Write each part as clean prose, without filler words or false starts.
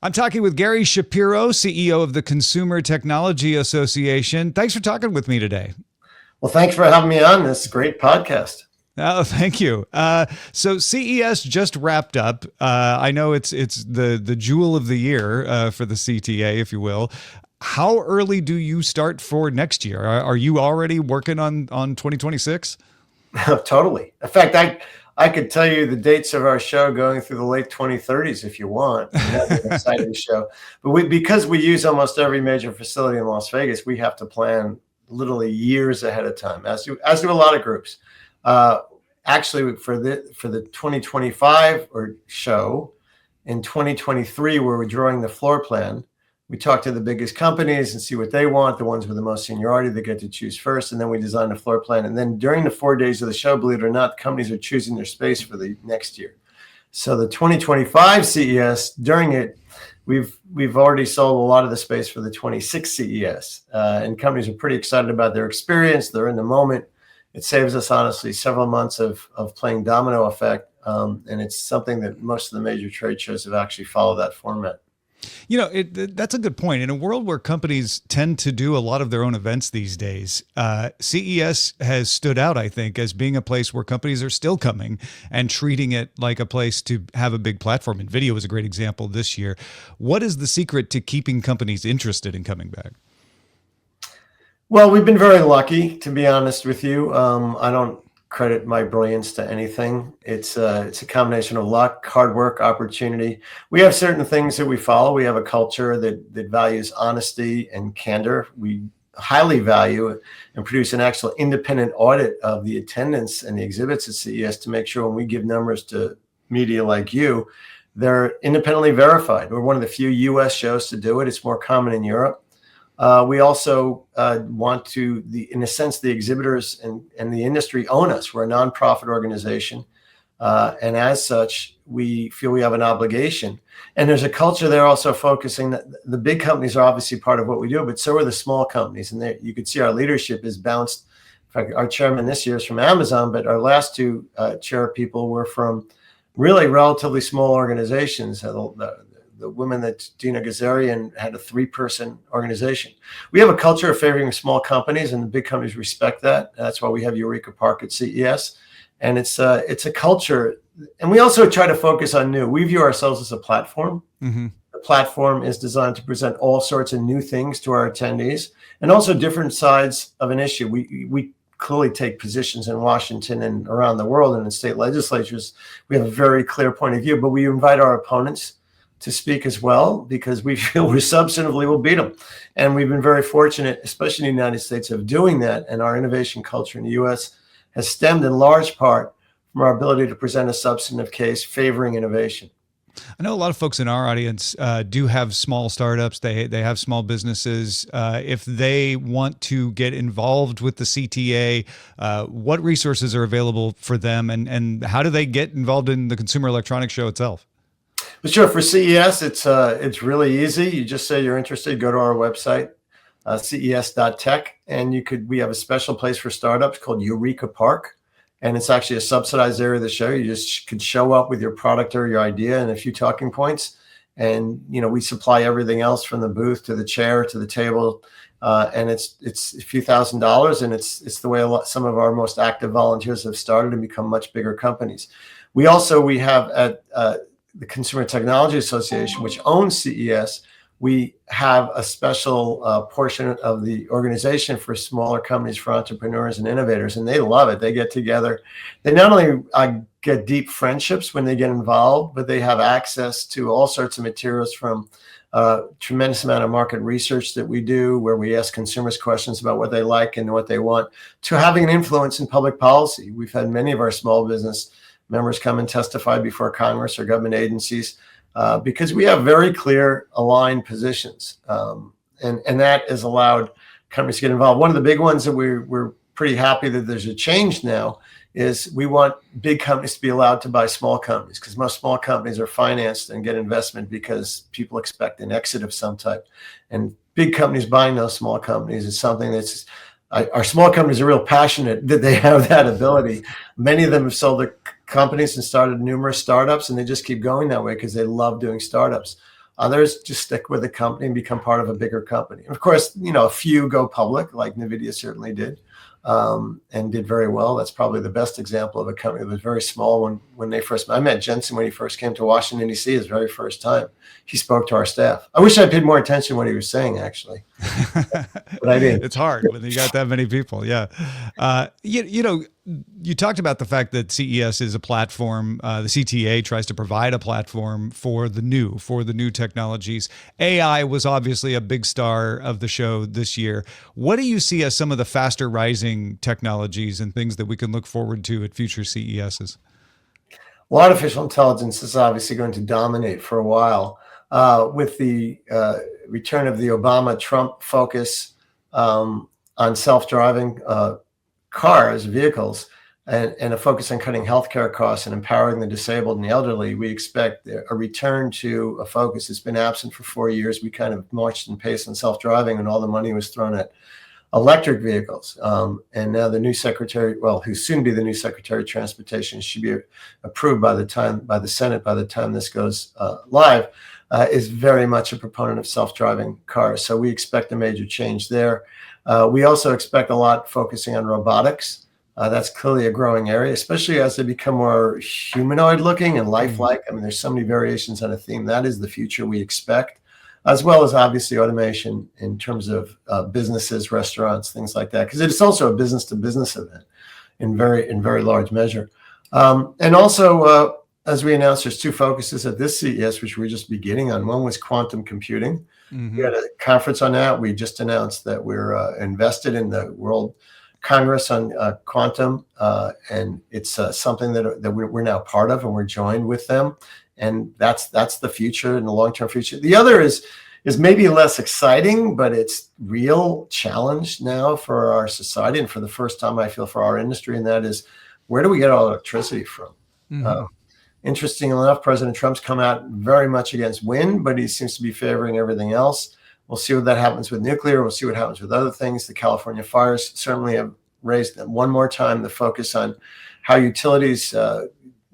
I'm talking with Gary Shapiro, CEO of the Consumer Technology Association. Thanks for talking with me today. Well, thanks for having me on this great podcast. Oh, thank you. So CES just wrapped up. I know it's the jewel of the year for the CTA, if you will. How early do you start for next year? Are you already working on 2026? Totally. In fact, I could tell you the dates of our show going through the late 2030s if you want. That's an exciting show. But because we use almost every major facility in Las Vegas, we have to plan literally years ahead of time, as do a lot of groups. Actually, for the 2025 show in 2023, where we're drawing the floor plan, we talk to the biggest companies and see what they want, the ones with the most seniority they get to choose first, and then we design a floor plan. And then during the 4 days of the show, believe it or not, companies are choosing their space for the next year. So the 2025 CES, during it, we've already sold a lot of the space for the 26 CES, and companies are pretty excited about their experience. They're in the moment. It saves us, honestly, several months of playing domino effect, and it's something that most of the major trade shows have actually followed that format. You know, that's a good point. In a world where companies tend to do a lot of their own events these days, CES has stood out, I think, as being a place where companies are still coming and treating it like a place to have a big platform. And video is a great example this year. What is the secret to keeping companies interested in coming back? Well, we've been very lucky, to be honest with you. I don't credit my brilliance to anything. It's a combination of luck, hard work, opportunity. We have certain things that we follow. We have a culture that values honesty and candor. We highly value and produce an actual independent audit of the attendance and the exhibits at CES to make sure when we give numbers to media like you, they're independently verified. We're one of the few US shows to do it. It's more common in Europe. We also want to, in a sense, the exhibitors and the industry own us. We're a nonprofit organization. And as such, we feel we have an obligation. And there's a culture there also focusing that the big companies are obviously part of what we do, but so are the small companies. And you could see our leadership is bounced. In fact, our chairman this year is from Amazon, but our last two chair people were from really relatively small organizations. The women that Dina Gazarian had a 3-person organization. We have a culture of favoring small companies, and the big companies respect that. That's why we have Eureka Park at CES. And it's a culture. And we also try to focus on new. We view ourselves as a platform. Mm-hmm. The platform is designed to present all sorts of new things to our attendees and also different sides of an issue. We clearly take positions in Washington and around the world and in state legislatures. We have a very clear point of view, but we invite our opponents to speak as well, because we feel we substantively will beat them. And we've been very fortunate, especially in the United States, of doing that. And our innovation culture in the US has stemmed in large part from our ability to present a substantive case favoring innovation. I know a lot of folks in our audience do have small startups. They have small businesses. If they want to get involved with the CTA, what resources are available for them, and how do they get involved in the Consumer Electronics Show itself? But sure, for CES, it's really easy. You just say you're interested, go to our website, ces.tech, and we have a special place for startups called Eureka Park, and it's actually a subsidized area of the show. You just could show up with your product or your idea and a few talking points, and we supply everything else from the booth to the chair to the table, and it's a few $1,000s, and it's the way some of our most active volunteers have started and become much bigger companies. We have at the Consumer Technology Association, which owns CES, we have a special portion of the organization for smaller companies, for entrepreneurs and innovators, and they love it. They get together. They not only get deep friendships when they get involved, but they have access to all sorts of materials, from a tremendous amount of market research that we do, where we ask consumers questions about what they like and what they want, to having an influence in public policy. We've had many of our small business members come and testify before Congress or government agencies, because we have very clear, aligned positions. And that has allowed companies to get involved. One of the big ones that we're pretty happy that there's a change now is we want big companies to be allowed to buy small companies, because most small companies are financed and get investment because people expect an exit of some type. And big companies buying those small companies is something that's, our small companies are real passionate that they have that ability. Many of them have sold their companies and started numerous startups, and they just keep going that way because they love doing startups. Others just stick with the company and become part of a bigger company. And of course, a few go public, like NVIDIA certainly did, and did very well. That's probably the best example of a company that was very small when they first. I met Jensen when he first came to Washington, D.C. his very first time. He spoke to our staff. I wish I paid more attention to what he was saying, actually. But I didn't. It's hard when you got that many people. Yeah. You talked about the fact that CES is a platform. The CTA tries to provide a platform for the new technologies. AI was obviously a big star of the show this year. What do you see as some of the faster rising technologies and things that we can look forward to at future CESs? Well, artificial intelligence is obviously going to dominate for a while. With the return of the Obama-Trump focus on self-driving cars, vehicles, and a focus on cutting healthcare costs and empowering the disabled and the elderly, we expect a return to a focus that's been absent for 4 years. We kind of marched in pace on self-driving, and all the money was thrown at electric vehicles. And now the new secretary, who's soon be the new Secretary of Transportation, should be approved by the Senate by the time this goes live, is very much a proponent of self-driving cars. So we expect a major change there. We also expect a lot focusing on robotics. That's clearly a growing area, especially as they become more humanoid looking and lifelike. I mean, there's so many variations on a theme. That is the future we expect, as well as obviously automation in terms of businesses, restaurants, things like that, because it's also a business to business event in very large measure. And also, as we announced, there's two focuses at this CES, which we're just beginning on. One was quantum computing. We had a conference on that. We just announced that we're invested in the World Congress on quantum, and it's something that we're now part of, and we're joined with them. And that's the future and the long-term future. The other is maybe less exciting, but it's real challenge now for our society, and for the first time, I feel, for our industry, and that is, where do we get our electricity from? Interestingly enough, President Trump's come out very much against wind, but he seems to be favoring everything else. We'll see what that happens with nuclear. We'll see what happens with other things. The California fires certainly have raised one more time the focus on how utilities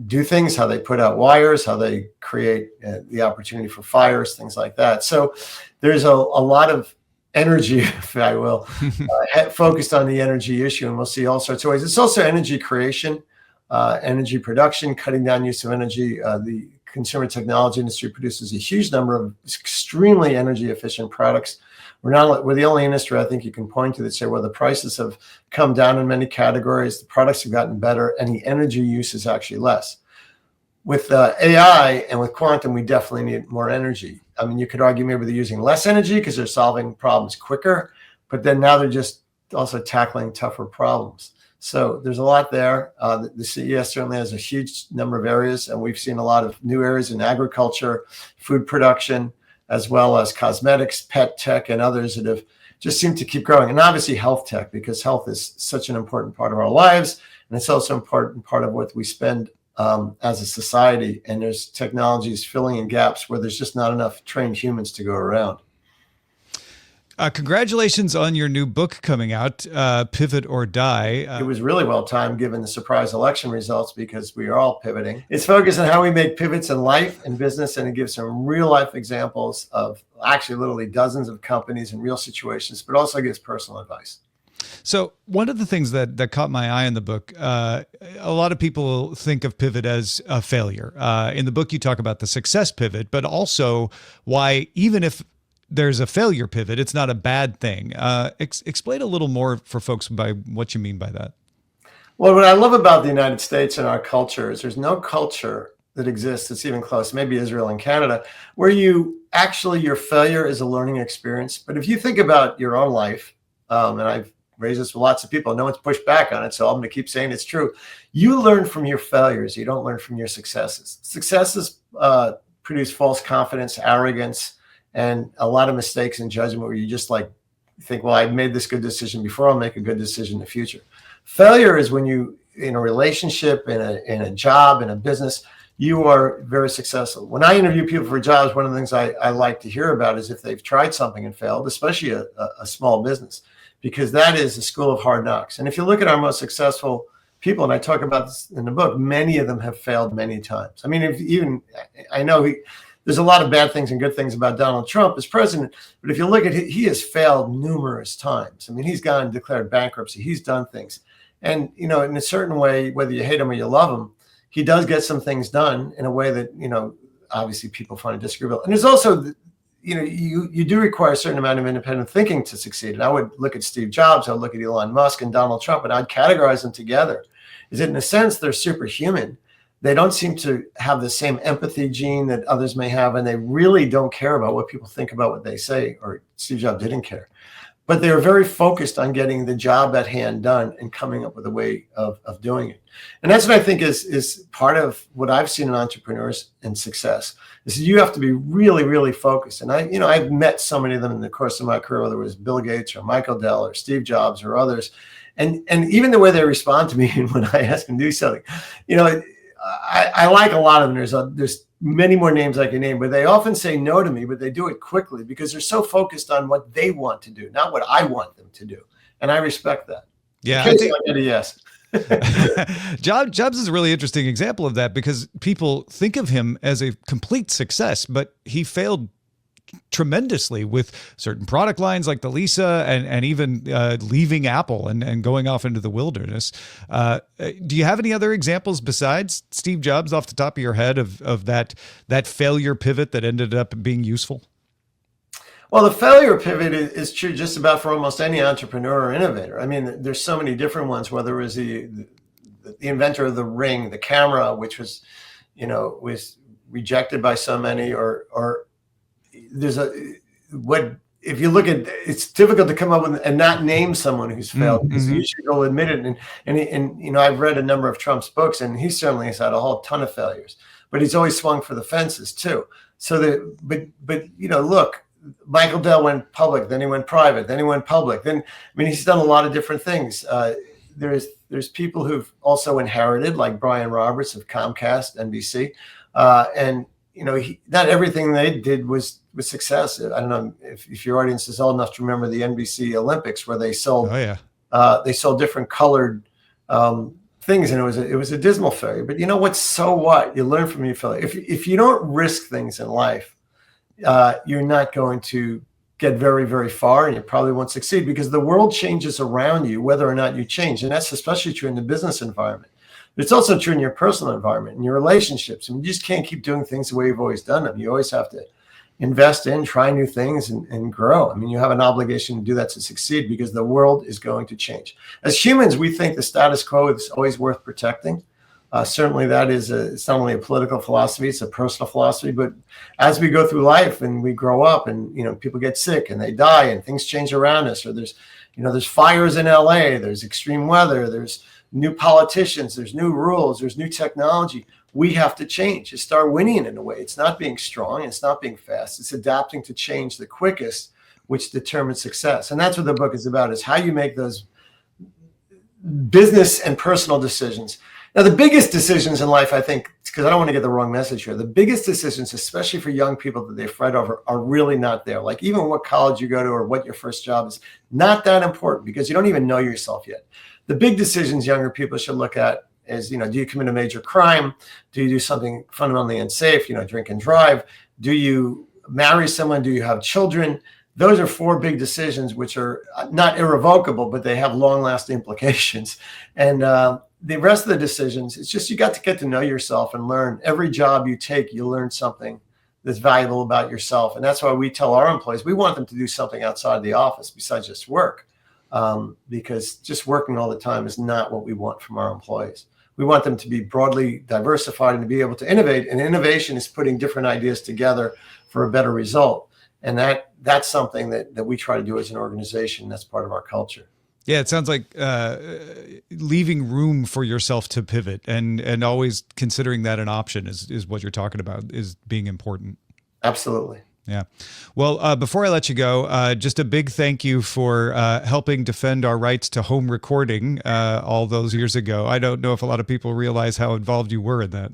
do things, how they put out wires, how they create the opportunity for fires, things like that. So there's a lot of energy, if I will, focused on the energy issue, and we'll see all sorts of ways. It's also energy creation, energy production, cutting down use of energy. The consumer technology industry produces a huge number of extremely energy efficient products. We're the only industry I think you can point to that say, well, the prices have come down in many categories, the products have gotten better, and the energy use is actually less. With AI and with quantum, we definitely need more energy. I mean, you could argue maybe they're using less energy because they're solving problems quicker, but then now they're just also tackling tougher problems. So there's a lot there. The CES certainly has a huge number of areas, and we've seen a lot of new areas in agriculture, food production, as well as cosmetics, pet tech, and others that have just seemed to keep growing. And obviously health tech, because health is such an important part of our lives, and it's also an important part of what we spend as a society. And there's technologies filling in gaps where there's just not enough trained humans to go around. Congratulations on your new book coming out, Pivot or Die. It was really well timed given the surprise election results, because we are all pivoting. It's focused on how we make pivots in life and business, and it gives some real life examples of actually literally dozens of companies in real situations, but also gives personal advice. So one of the things that caught my eye in the book, a lot of people think of pivot as a failure. In the book, you talk about the success pivot, but also why even if there's a failure pivot, it's not a bad thing. Explain a little more for folks by what you mean by that. Well, what I love about the United States and our culture is there's no culture that exists that's even close, maybe Israel and Canada, where your failure is a learning experience. But if you think about your own life, and I've raised this with lots of people, no one's pushed back on it, so I'm going to keep saying it's true. You learn from your failures. You don't learn from your successes. Successes produce false confidence, arrogance, and a lot of mistakes in judgment where you just think, well, I made this good decision before, I'll make a good decision in the future. Failure is when you, in a relationship, in a job, in a business, you are very successful. When I interview people for jobs, one of the things I like to hear about is if they've tried something and failed, especially a small business, because that is a school of hard knocks. And if you look at our most successful people, and I talk about this in the book, many of them have failed many times. I mean, I know there's a lot of bad things and good things about Donald Trump as president. But if you look at it, he has failed numerous times. I mean, he's gone and declared bankruptcy. He's done things. And, you know, in a certain way, whether you hate him or you love him, he does get some things done in a way that, you know, obviously people find disagreeable. And there's also, you know, you do require a certain amount of independent thinking to succeed. And I would look at Steve Jobs, I would look at Elon Musk and Donald Trump, and I'd categorize them together. Is that in a sense, they're superhuman. They don't seem to have the same empathy gene that others may have, and they really don't care about what people think about what they say, or Steve Jobs didn't care. But they were very focused on getting the job at hand done and coming up with a way of doing it. And that's what I think is part of what I've seen in entrepreneurs and success, is you have to be really, really focused. And I've met so many of them in the course of my career, whether it was Bill Gates or Michael Dell or Steve Jobs or others. And even the way they respond to me when I ask them to do something, you know, I like a lot of them. There's many more names I can name, but they often say no to me, but they do it quickly because they're so focused on what they want to do, not what I want them to do. And I respect that. Yeah, I think I get a yes. Jobs is a really interesting example of that, because people think of him as a complete success, but he failed tremendously with certain product lines like the Lisa, and even leaving Apple and going off into the wilderness. Do you have any other examples besides Steve Jobs off the top of your head of that failure pivot that ended up being useful? Well, the failure pivot is true just about for almost any entrepreneur or innovator. I mean, there's so many different ones, whether it was the inventor of the Ring, the camera, which was, you know, was rejected by so many, or there's if you look at, it's difficult to come up with and not name someone who's failed, because you should go admit it. And you know, I've read a number of Trump's books, and he certainly has had a whole ton of failures, but he's always swung for the fences too. So but you know, look, Michael Dell went public, then he went private, then he went public. Then, I mean, he's done a lot of different things. There's people who've also inherited, like Brian Roberts of Comcast, NBC, and you know, not everything they did was success. I don't know if your audience is old enough to remember the NBC Olympics, where they sold they sold different colored things, and it was a dismal failure. But you know what? So what? You learn from your failure. If you don't risk things in life, you're not going to get very, very far, and you probably won't succeed, because the world changes around you, whether or not you change. And that's especially true in the business environment. But it's also true in your personal environment and your relationships. And you just can't keep doing things the way you've always done them. You always have to invest in, try new things, and grow. I mean, you have an obligation to do that to succeed, because the world is going to change. As humans, we think the status quo is always worth protecting. Certainly that it's not only a political philosophy, it's a personal philosophy. But as we go through life and we grow up, and, you know, people get sick and they die and things change around us, or there's fires in LA, there's extreme weather, there's new politicians, there's new rules, there's new technology. We have to change. It's start winning in a way. It's not being strong. It's not being fast. It's adapting to change the quickest, which determines success. And that's what the book is about, is how you make those business and personal decisions. Now, the biggest decisions in life, I think, because I don't want to get the wrong message here, the biggest decisions, especially for young people that they fret over, are really not there. Like even what college you go to or what your first job is, not that important, because you don't even know yourself yet. The big decisions younger people should look at is, you know, do you commit a major crime? Do you do something fundamentally unsafe, you know, drink and drive? Do you marry someone? Do you have children? Those are 4 big decisions, which are not irrevocable, but they have long-lasting implications. And the rest of the decisions, it's just, you got to get to know yourself and learn. Every job you take, you learn something that's valuable about yourself. And that's why we tell our employees, we want them to do something outside of the office besides just work. Because just working all the time is not what we want from our employees. We want them to be broadly diversified and to be able to innovate. And innovation is putting different ideas together for a better result. And that's something that we try to do as an organization. That's part of our culture. Yeah, it sounds like leaving room for yourself to pivot, and always considering that an option is what you're talking about, is being important. Absolutely. Yeah. Well, before I let you go, just a big thank you for helping defend our rights to home recording all those years ago. I don't know if a lot of people realize how involved you were in that.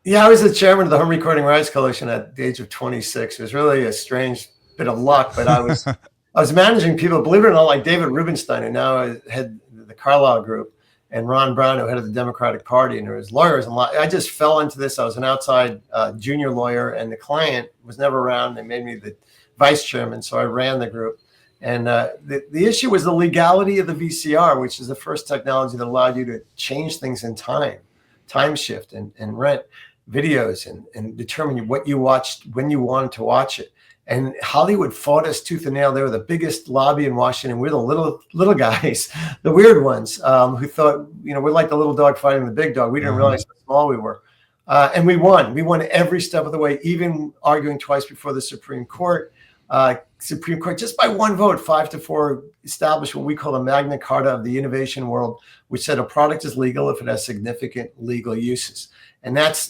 Yeah, I was the chairman of the Home Recording Rights Coalition at the age of 26. It was really a strange bit of luck, but I was managing people, believe it or not, like David Rubenstein, who now had the Carlyle Group, and Ron Brown, who headed the Democratic Party, and there was lawyers and I just fell into this. I was an outside junior lawyer, and the client was never around. They made me the vice chairman, so I ran the group. And the issue was the legality of the VCR, which is the first technology that allowed you to change things in time shift, and rent videos and determine what you watched when you wanted to watch it. And Hollywood fought us tooth and nail. They were the biggest lobby in Washington. We're the little guys, the weird ones, who thought, we're like the little dog fighting the big dog. We didn't realize how small we were. And we won. We won every step of the way, even arguing twice before the Supreme Court. Supreme Court, just by one vote, 5-4, established what we call the Magna Carta of the innovation world, which said a product is legal if it has significant legal uses. And that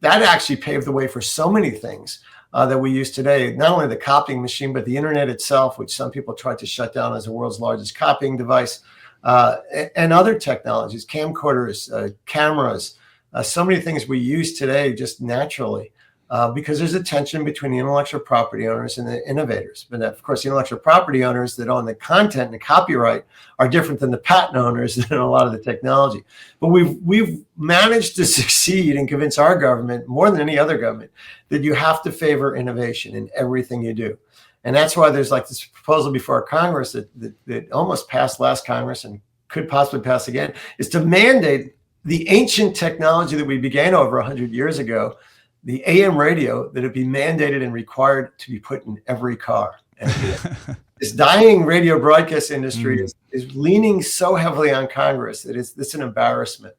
actually paved the way for so many things that we use today, not only the copying machine, but the internet itself, which some people tried to shut down as the world's largest copying device, and other technologies, camcorders, cameras, so many things we use today just naturally. Because there's a tension between the intellectual property owners and the innovators. But of course, the intellectual property owners that own the content and the copyright are different than the patent owners that own a lot of the technology. But we've managed to succeed and convince our government, more than any other government, that you have to favor innovation in everything you do. And that's why there's like this proposal before Congress that almost passed last Congress and could possibly pass again, is to mandate the ancient technology that we began over 100 years ago, the AM radio, that it be mandated and required to be put in every car. And this dying radio broadcast industry is leaning so heavily on Congress that it's an embarrassment.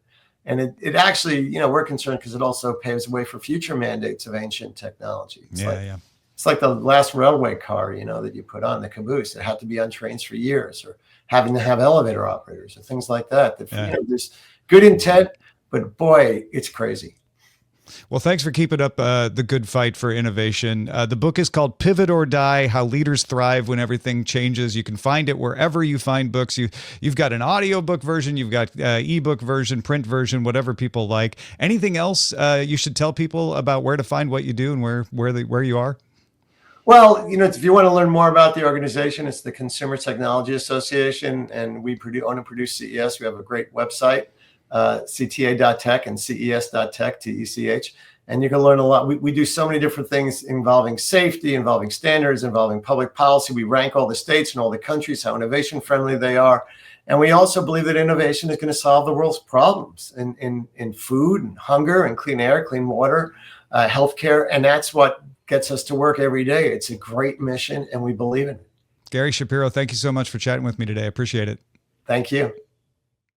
And it actually, we're concerned because it also paves the way for future mandates of ancient technology. It's like the last railway car, that you put on the caboose. It had to be on trains for years, or having to have elevator operators or things like that. There's good intent, but boy, it's crazy. Well, thanks for keeping up the good fight for innovation. The book is called Pivot or Die: How Leaders Thrive When Everything Changes. You can find it wherever you find books. You've got an audiobook version, you've got ebook version, print version, whatever people like. Anything else you should tell people about where to find what you do and where you are? Well, if you want to learn more about the organization, it's the Consumer Technology Association, and we own and produce CES. We have a great website, cta.tech and ces.tech, TECH. And you can learn a lot. We do so many different things involving safety, involving standards, involving public policy. We rank all the states and all the countries, how innovation friendly they are. And we also believe that innovation is going to solve the world's problems in food and hunger and clean air, clean water, healthcare. And that's what gets us to work every day. It's a great mission, and we believe in it. Gary Shapiro, thank you so much for chatting with me today. I appreciate it. Thank you.